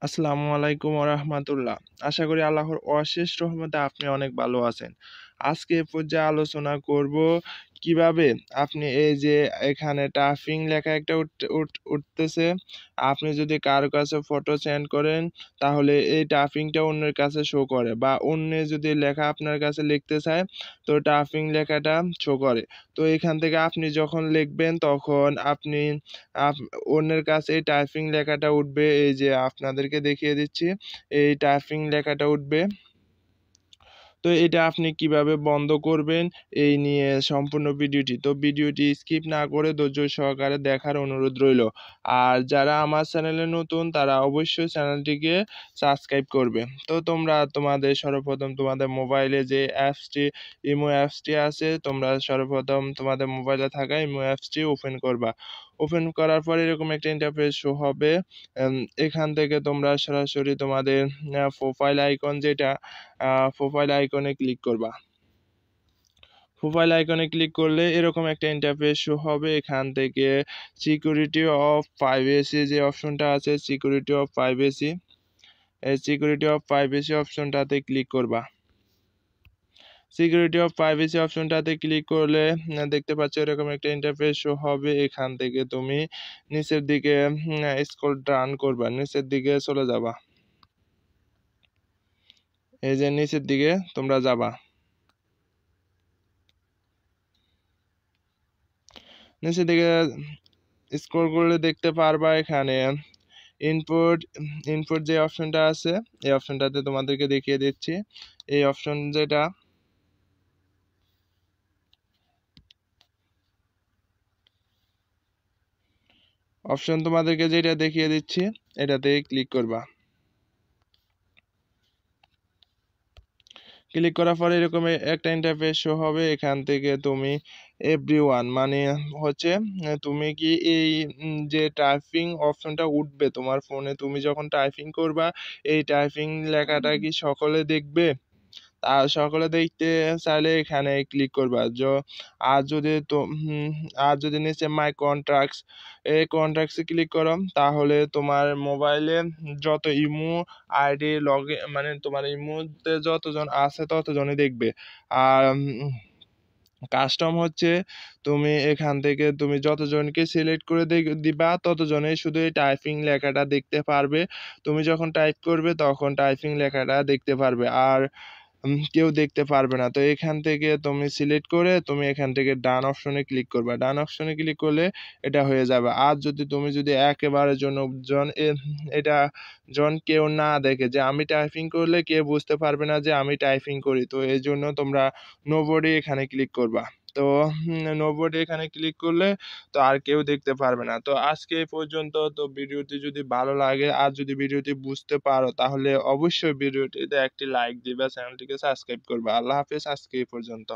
আসসালামু আলাইকুম ওয়া রাহমাতুল্লাহ। আশা করি আল্লাহর অশেষ রহমতে আপনি অনেক ভালো আছেন। আজকে এ পর্যায়ে আলোচনা করব কিভাবে আপনি এই যে এখানে টাফিং লেখা একটা উঠতেছে, আপনি যদি কারো কাছে ফটো সেন্ড করেন তাহলে এই টাফিংটা অন্যের কাছে শো করে, বা অন্য যদি লেখা আপনার কাছে লিখতে চায় তো টাফিং লেখাটা শো করে। তো এখান থেকে আপনি যখন লিখবেন তখন আপনি অন্যের কাছে এই টাইপিং লেখাটা উঠবে। এই যে আপনাদেরকে দেখিয়ে দিচ্ছি, এই টাইপিং লেখাটা উঠবে। তো এটা আপনি কিভাবে বন্ধ করবেন এই নিয়ে সম্পূর্ণ ভিডিওটি স্কিপ না করে ধৈর্য সহকারে দেখার অনুরোধ রইল। আর যারা আমার চ্যানেলে নতুন তারা অবশ্যই চ্যানেলটিকে সাবস্ক্রাইব করবে। তো তোমরা সর্বপ্রথম তোমাদের মোবাইলে যে ইমো অ্যাপসটি আছে, তোমরা সর্বপ্রথম তোমাদের মোবাইলে থাকা ইমো অ্যাপসটি ওপেন করবা। ওপেন করার পর এরকম একটা ইন্টারফেস শো হবে। এখান থেকে তোমরা সরাসরি তোমাদের প্রোফাইল আইকন যেটা, প্রোফাইল আইকনে ক্লিক করবা। প্রোফাইল আইকনে ক্লিক করলে এরকম একটা ইন্টারফেস শো হবে। এখান থেকে সিকিউরিটি অফ প্রাইভেসি যে অপশনটা আছে, সিকিউরিটি অফ প্রাইভেসি, এই সিকিউরিটি অফ প্রাইভেসি অপশনটাতে ক্লিক করবা। সিকিউরিটি অফ প্রাইভেসি অপশনটাতে ক্লিক করলে দেখতে পাচ্ছ এরকম একটা ইন্টারফেস শো হবে। এখান থেকে তুমি নিচের দিকে স্ক্রল ডাউন করবা, নিচের দিকে চলে যাবা। এই যে নিচের দিকে তোমরা যাবা, নিচের দিকে স্ক্রল করলে দেখতে পারবা এখানে ইনপুট ইনপুট যে অপশনটা আছে, এই অপশনটাতে তোমাদেরকে দেখিয়ে দিচ্ছি। এই অপশন যেটা, অপশন তোমাদেরকে যেটা দেখিয়ে দিচ্ছি এটাতে ক্লিক করবা। ক্লিক করার পরে এরকম একটা ইন্টারফেস শো হবে। এখান থেকে তুমি এভরিওয়ান মানে হচ্ছে তুমি কি এই যে টাইপিং অপশনটা উঠবে তোমার ফোনে, তুমি যখন টাইপিং করবা এই টাইপিং লেখাটা কি সকলে দেখবে? আর সকলে দেখতে চাইলে এখানে ক্লিক করবা। আর যদি তো আর যদি নিচে মাই কন্ট্রাক্টস, এই কন্ট্রাক্টসে ক্লিক করো তাহলে তোমার মোবাইলে যত ইমো আইডি মানে তোমার ইমোতে যতজন আছে ততজনই দেখবে। আর কাস্টম হচ্ছে তুমি এখান থেকে তুমি যতজনকে সিলেক্ট করে দিবা ততজনেই শুধু এই টাইপিং লেখাটা দেখতে পারবে। তুমি যখন টাইপ করবে তখন টাইপিং লেখাটা দেখতে পারবে, আর কেউ দেখতে পারবে না। তো এখান থেকে তুমি সিলেক্ট করে তুমি এখান থেকে ডান অপশনে ক্লিক করবা। ডান অপশনে ক্লিক করলে এটা হয়ে যাবে। আর তুমি যদি একেবারে এটা কেউ না দেখে যে আমি টাইপিং করলে কেউ বুঝতে পারবে না যে আমি টাইপিং করি, তো এই জন্য তোমরা নোবডি এখানে ক্লিক করবা। তো নোবডি এখানে ক্লিক করলে তো আর কেউ দেখতে পারবে না। তো আজকে এই পর্যন্ত। তো ভিডিওটি যদি ভালো লাগে আর যদি ভিডিওটি বুঝতে পারো তাহলে অবশ্যই ভিডিওটিতে একটি লাইক দিবে, চ্যানেলটিকে সাবস্ক্রাইব করবে। আল্লাহ হাফেজ, আজকে এই পর্যন্ত।